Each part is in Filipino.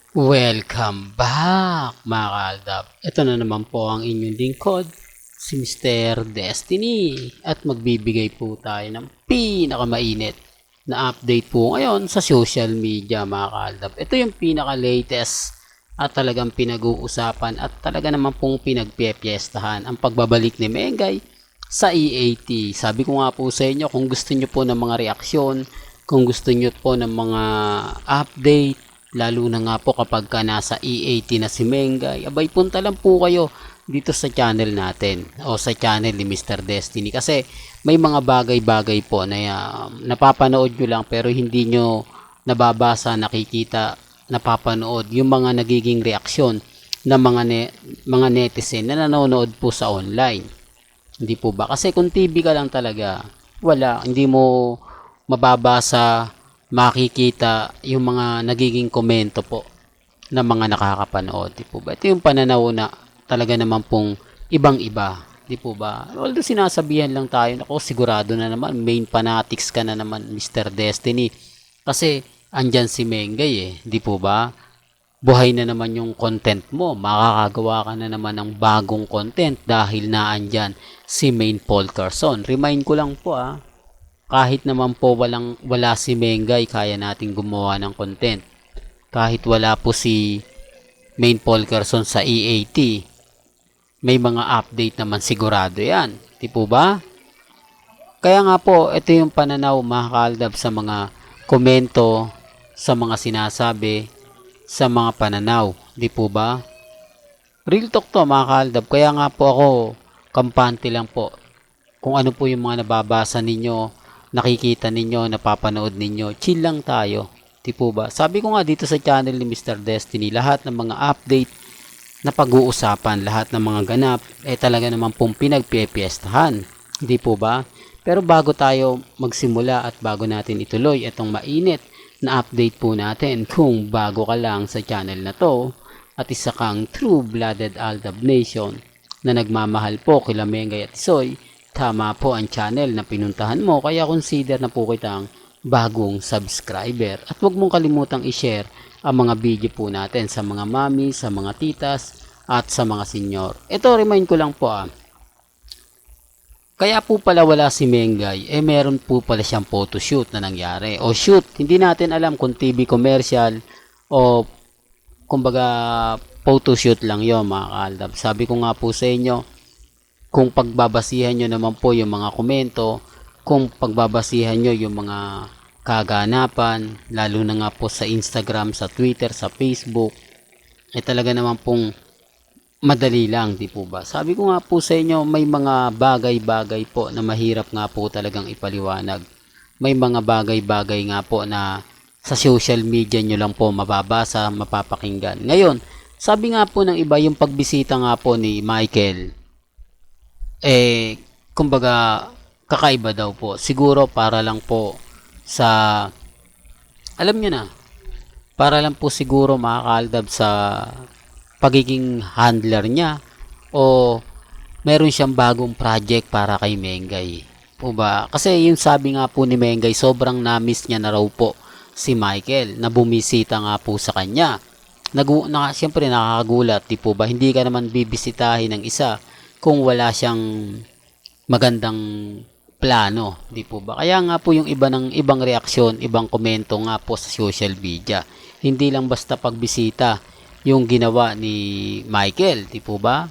Welcome back mga kaaldab. Ito na naman po ang inyong lingkod, si Mr. Destiny. At magbibigay po tayo ng pinakamainit na update po ngayon sa social media mga kaaldab. Ito yung pinaka-latest at talagang pinag-uusapan at talaga naman pong pinagpipiestahan ang pagbabalik ni Mengay sa EAT. Sabi ko nga po sa inyo, kung gusto nyo po ng mga reaksyon, kung gusto nyo po ng mga update, lalo na nga po kapag ka nasa EAT na si Mengay, abay punta lang po kayo dito sa channel natin o sa channel ni Mr. Destiny kasi may mga bagay-bagay po na napapanood nyo lang pero hindi nyo nababasa, nakikita, napapanood yung mga nagiging reaksyon ng mga netizen na nanonood po sa online. Hindi po ba? Kasi kung TV ka lang talaga, wala, hindi mo mababasa, makikita yung mga nagiging komento po ng mga nakakapanood. Di po ba? Ito yung pananaw na talaga naman pong ibang-iba. Di po ba? Although sinasabihan lang tayo, ako sigurado na naman, main fanatics ka na naman, Mr. Destiny. Kasi andyan si Mengay eh. Di po ba? Buhay na naman yung content mo. Makakagawa ka na naman ng bagong content dahil na andyan si Main Paul Carson. Remind ko lang po kahit naman po wala si Mengay, kaya nating gumawa ng content. Kahit wala po si Main Paul Carson sa EAT, may mga update naman sigurado yan. Di po ba? Kaya nga po, ito yung pananaw mga kaaldab sa mga komento, sa mga sinasabi, sa mga pananaw. Di po ba? Real talk to mga kaaldab. Kaya nga po ako, kampante lang po. Kung ano po yung mga nababasa ninyo, nakikita ninyo, napapanood ninyo, chill lang tayo. Di po ba? Sabi ko nga dito sa channel ni Mr. Destiny, lahat ng mga update na pag-uusapan, lahat ng mga ganap, talaga naman pong pinagpipiestahan. Di po ba? Pero bago tayo magsimula at bago natin ituloy itong mainit na update po natin, kung bago ka lang sa channel na to, at isa kang true-blooded Aldab Nation na nagmamahal po kila Mengay at Isoy, tama po ang channel na pinuntahan mo, kaya consider na po kitang bagong subscriber. At huwag mong kalimutang i-share ang mga video po natin sa mga mami, sa mga titas, at sa mga senior. Ito, remind ko lang po kaya po pala wala si Mengay, meron po pala siyang photoshoot na nangyari. O shoot, hindi natin alam kung TV commercial o kumbaga photoshoot lang yon mga kaaldab. Sabi ko nga po sa inyo, kung pagbabasihan nyo naman po yung mga komento, kung pagbabasihan nyo yung mga kaganapan, lalo na nga po sa Instagram, sa Twitter, sa Facebook, talaga naman pong madali lang, di po ba? Sabi ko nga po sa inyo, may mga bagay-bagay po na mahirap nga po talagang ipaliwanag. May mga bagay-bagay nga po na sa social media nyo lang po mababasa, mapapakinggan. Ngayon, sabi nga po ng iba, yung pagbisita nga po ni Michael, kumbaga, kakaiba daw po. Siguro para lang po sa, alam nyo na, para lang po siguro makakaldab sa pagiging handler niya o meron siyang bagong project para kay Mengay. O ba? Kasi yung sabi nga po ni Mengay, sobrang na-miss niya na raw po si Michael na bumisita nga po sa kanya. Siyempre nakakagulat, di po ba? Hindi ka naman bibisitahin ng isa kung wala siyang magandang plano, di po ba? Kaya nga po yung ibang reaksyon, ibang komento nga po sa social media. Hindi lang basta pagbisita yung ginawa ni Michael, di po ba?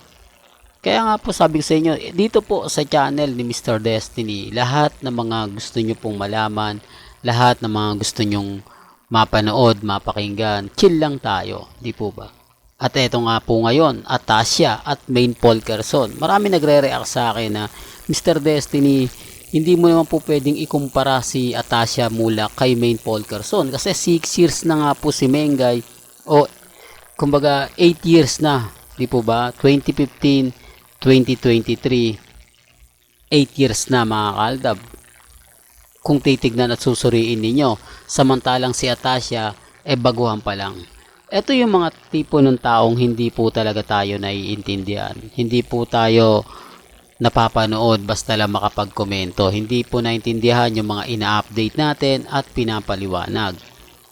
Kaya nga po sabi ko sa inyo, dito po sa channel ni Mr. Destiny, lahat ng mga gusto nyo pong malaman, lahat ng mga gusto nyong mapanood, mapakinggan, chill lang tayo, di po ba? At eto nga po ngayon, Atasha at Main Paul Carson. Marami nagre-react sa akin na, Mr. Destiny, hindi mo naman po pwedeng ikumpara si Atasha Mulak kay Main Paul Carson kasi 6 years na nga po si Mengay o kumbaga 8 years na, di po ba? 2015, 2023, 8 years na mga kaaldab. Kung titignan at susuriin ninyo, samantalang si Atasha baguhan pa lang. Ito yung mga tipo ng taong hindi po talaga tayo naiintindihan. Hindi po tayo napapanood basta lang makapag-komento. Hindi po naintindihan yung mga ina-update natin at pinapaliwanag.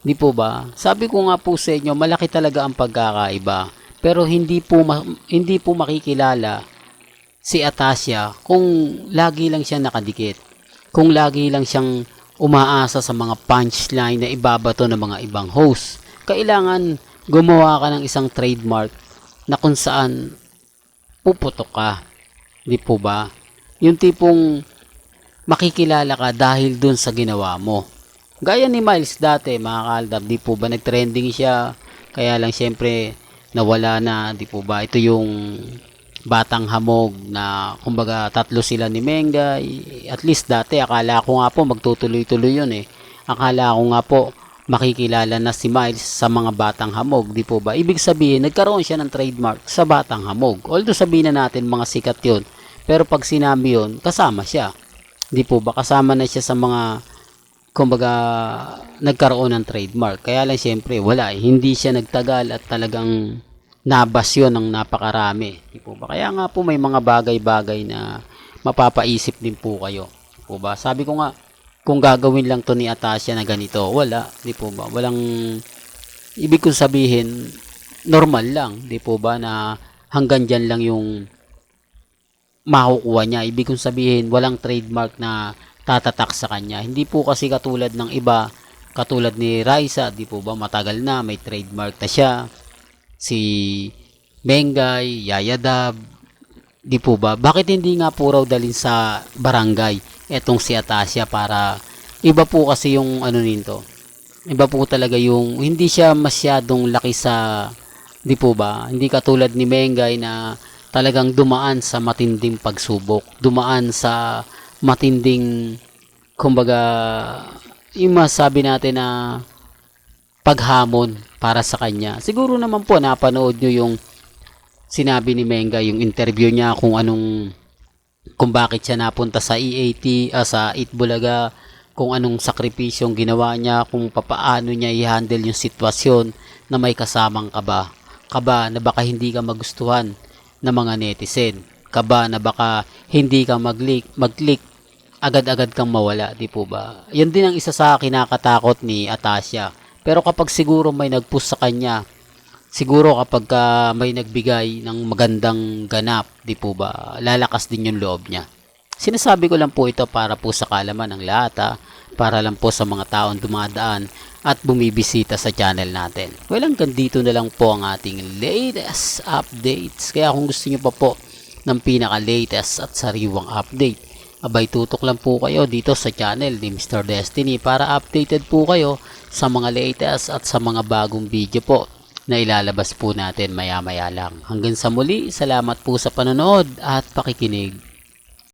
Di po ba? Sabi ko nga po sa inyo, malaki talaga ang pagkakaiba. Pero hindi po makikilala si Atasha kung lagi lang siya nakadikit. Kung lagi lang siyang umaasa sa mga punchline na ibabato ng mga ibang host. Kailangan gumawa ka ng isang trademark na kung saan puputok ka. Di po ba? Yung tipong makikilala ka dahil dun sa ginawa mo. Gaya ni Miles dati, mga kaaldab, di po ba nagtrending siya? Kaya lang syempre nawala na, di po ba? Ito yung Batang Hamog na kumbaga tatlo sila ni Mengay. At least dati akala ko nga po magtutuloy-tuloy yun eh. Akala ko nga po makikilala na si Miles sa mga Batang Hamog, di po ba? Ibig sabihin, nagkaroon siya ng trademark sa Batang Hamog. Although sabihin na natin mga sikat yun, pero pag sinabi yun, kasama siya. Di po ba? Kasama na siya sa mga kumbaga nagkaroon ng trademark. Kaya lang syempre wala eh. Hindi siya nagtagal at talagang nabas yun ng napakarami. Di po ba? Kaya nga po may mga bagay-bagay na mapapaisip din po kayo. Di po ba? Sabi ko nga, kung gagawin lang to ni Atasha na ganito, wala. Di po ba? Walang, ibig kong sabihin, normal lang. Di po ba? Na hanggang dyan lang yung makukuha niya. Ibig kong sabihin, walang trademark na tatatak sa kanya. Hindi po kasi katulad ng iba, katulad ni Raisa, di po ba matagal na, may trademark na siya. Si Mengay, Yayadab, di po ba? Bakit hindi nga po raw dalhin sa barangay etong si Atasha para iba po kasi yung ano nito. Iba po talaga yung hindi siya masyadong laki sa di po ba? Hindi katulad ni Mengay na talagang dumaan sa matinding pagsubok, dumaan sa matinding kumbaga yung masabi natin na paghamon para sa kanya. Siguro naman po napanood nyo yung sinabi ni Menga, yung interview niya kung bakit siya napunta sa EAT, sa Itbulaga, kung anong sakripisyong ginawa niya, kung papaano niya i-handle yung sitwasyon na may kasamang kaba. Kaba na baka hindi ka magustuhan ng mga netizen. Kaba na baka hindi ka mag-click agad-agad kang mawala, di po ba? Yan din ang isa sa kinakatakot ni Atasha. Pero kapag siguro may nag-push sa kanya, siguro kapag may nagbigay ng magandang ganap, di po ba, lalakas din yung loob niya. Sinasabi ko lang po ito para po sa kalaman ng lahat, para lang po sa mga taong dumadaan at bumibisita sa channel natin. Well, hanggang dito na lang po ang ating latest updates. Kaya kung gusto niyo pa po ng pinaka-latest at sariwang update, abay tutok lang po kayo dito sa channel ni Mr. Destiny para updated po kayo sa mga latest at sa mga bagong video po na ilalabas po natin maya-maya lang. Hanggang sa muli, salamat po sa panonood at pakikinig.